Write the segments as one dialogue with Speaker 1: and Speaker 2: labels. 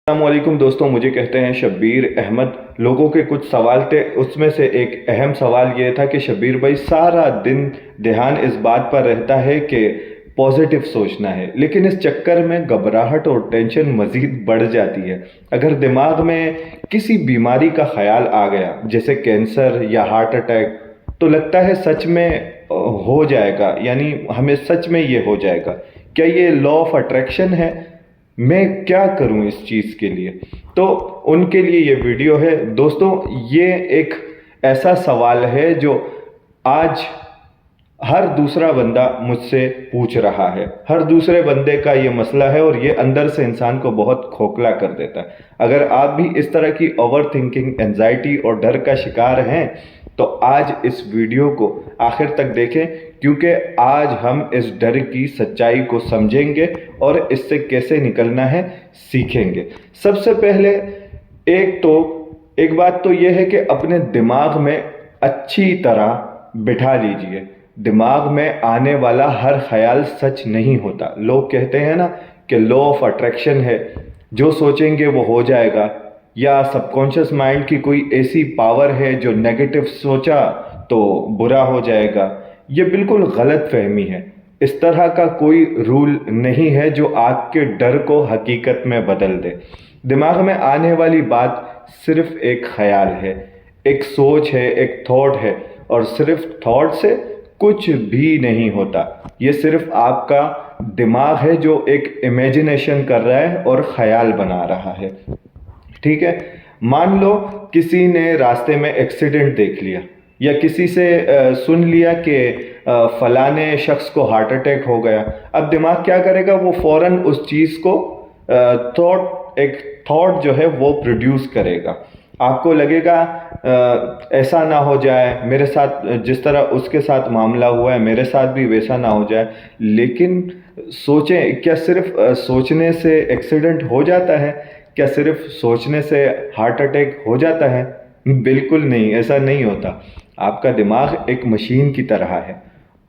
Speaker 1: السلام علیکم دوستوں، مجھے کہتے ہیں شبیر احمد۔ لوگوں کے کچھ سوال تھے، اس میں سے ایک اہم سوال یہ تھا کہ شبیر بھائی سارا دن دھیان اس بات پر رہتا ہے کہ پازیٹیو سوچنا ہے، لیکن اس چکر میں گھبراہٹ اور ٹینشن مزید بڑھ جاتی ہے۔ اگر دماغ میں کسی بیماری کا خیال آ گیا جیسے کینسر یا ہارٹ اٹیک تو لگتا ہے سچ میں ہو جائے گا، یعنی ہمیں سچ میں یہ ہو جائے گا۔ کیا یہ لا آف اٹریکشن ہے؟ میں کیا کروں اس چیز کے لیے؟ تو ان کے لیے یہ ویڈیو ہے دوستوں۔ یہ ایک ایسا سوال ہے جو آج ہر دوسرا بندہ مجھ سے پوچھ رہا ہے، ہر دوسرے بندے کا یہ مسئلہ ہے، اور یہ اندر سے انسان کو بہت کھوکھلا کر دیتا ہے۔ اگر آپ بھی اس طرح کی اوور تھنکنگ، انزائٹی اور ڈر کا شکار ہیں تو آج اس ویڈیو کو آخر تک دیکھیں، کیونکہ آج ہم اس ڈر کی سچائی کو سمجھیں گے اور اس سے کیسے نکلنا ہے سیکھیں گے۔ سب سے پہلے ایک بات تو یہ ہے کہ اپنے دماغ میں اچھی طرح بٹھا لیجئے، دماغ میں آنے والا ہر خیال سچ نہیں ہوتا۔ لوگ کہتے ہیں نا کہ لا آف اٹریکشن ہے، جو سوچیں گے وہ ہو جائے گا، یا سب کانشیس مائنڈ کی کوئی ایسی پاور ہے جو نیگیٹو سوچا تو برا ہو جائے گا۔ یہ بالکل غلط فہمی ہے۔ اس طرح کا کوئی رول نہیں ہے جو آپ کے ڈر کو حقیقت میں بدل دے۔ دماغ میں آنے والی بات صرف ایک خیال ہے، ایک سوچ ہے، ایک تھاٹ ہے، اور صرف تھاٹ سے کچھ بھی نہیں ہوتا۔ یہ صرف آپ کا دماغ ہے جو ایک امیجنیشن کر رہا ہے اور خیال بنا رہا ہے، ٹھیک ہے؟ مان لو کسی نے راستے میں ایکسیڈنٹ دیکھ لیا، یا کسی سے سن لیا کہ فلانے شخص کو ہارٹ اٹیک ہو گیا۔ اب دماغ کیا کرے گا؟ وہ فوراً اس چیز کو ایک تھاٹ جو ہے وہ پروڈیوس کرے گا۔ آپ کو لگے گا ایسا نہ ہو جائے میرے ساتھ، جس طرح اس کے ساتھ معاملہ ہوا ہے میرے ساتھ بھی ویسا نہ ہو جائے۔ لیکن سوچیں، کیا صرف سوچنے سے ایکسیڈنٹ ہو جاتا ہے؟ کیا صرف سوچنے سے ہارٹ اٹیک ہو جاتا ہے؟ بالکل نہیں، ایسا نہیں ہوتا۔ آپ کا دماغ ایک مشین کی طرح ہے،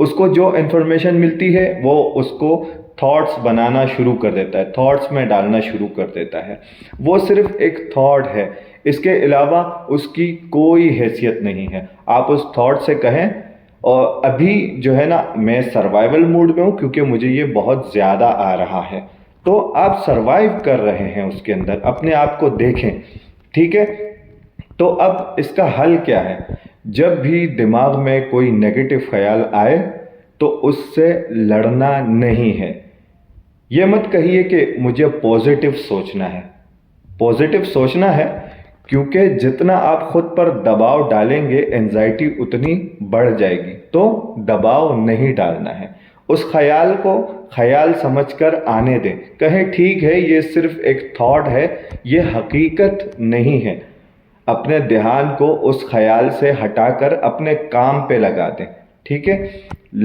Speaker 1: اس کو جو انفارمیشن ملتی ہے وہ اس کو تھاٹس بنانا شروع کر دیتا ہے، تھاٹس میں ڈالنا شروع کر دیتا ہے۔ وہ صرف ایک تھاٹ ہے، اس کے علاوہ اس کی کوئی حیثیت نہیں ہے۔ آپ اس تھاٹ سے کہیں اور ابھی جو ہے نا میں سروائیول موڈ میں ہوں کیونکہ مجھے یہ بہت زیادہ آ رہا ہے، تو آپ سروائیو کر رہے ہیں اس کے اندر، اپنے آپ کو دیکھیں، ٹھیک ہے؟ تو اب اس کا حل کیا ہے؟ جب بھی دماغ میں کوئی نیگیٹو خیال آئے تو اس سے لڑنا نہیں ہے۔ یہ مت کہیے کہ مجھے پازیٹیو سوچنا ہے۔ پازیٹیو سوچنا ہے کیونکہ جتنا آپ خود پر دباؤ ڈالیں گے انزائٹی اتنی بڑھ جائے گی، تو دباؤ نہیں ڈالنا ہے۔ اس خیال کو خیال سمجھ کر آنے دیں، کہیں ٹھیک ہے یہ صرف ایک تھاٹ ہے، یہ حقیقت نہیں ہے۔ اپنے دھیان کو اس خیال سے ہٹا کر اپنے کام پہ لگا دیں، ٹھیک ہے؟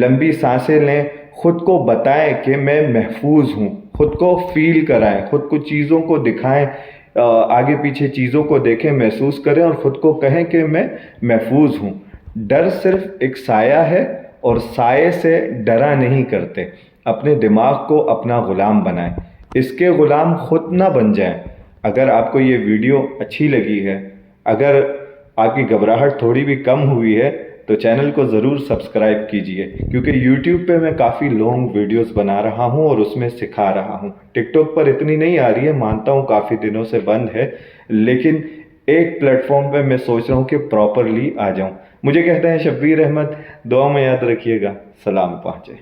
Speaker 1: لمبی سانسیں لیں، خود کو بتائیں کہ میں محفوظ ہوں، خود کو فیل کرائیں، خود کو چیزوں کو دکھائیں، آگے پیچھے چیزوں کو دیکھیں، محسوس کریں اور خود کو کہیں کہ میں محفوظ ہوں۔ ڈر صرف ایک سایہ ہے اور سائے سے ڈرا نہیں کرتے۔ اپنے دماغ کو اپنا غلام بنائیں، اس کے غلام خود نہ بن جائیں۔ اگر آپ کو یہ ویڈیو اچھی لگی ہے، اگر آپ کی گھبراہٹ تھوڑی بھی کم ہوئی ہے تو چینل کو ضرور سبسکرائب کیجئے، کیونکہ یوٹیوب پہ میں کافی لانگ ویڈیوز بنا رہا ہوں اور اس میں سکھا رہا ہوں۔ ٹک ٹاک پر اتنی نہیں آ رہی ہے، مانتا ہوں کافی دنوں سے بند ہے، لیکن ایک پلیٹ فارم پہ میں سوچ رہا ہوں کہ پراپرلی آ جاؤں۔ مجھے کہتے ہیں شبیر احمد، دعا میں یاد رکھیے گا، سلام پہنچے۔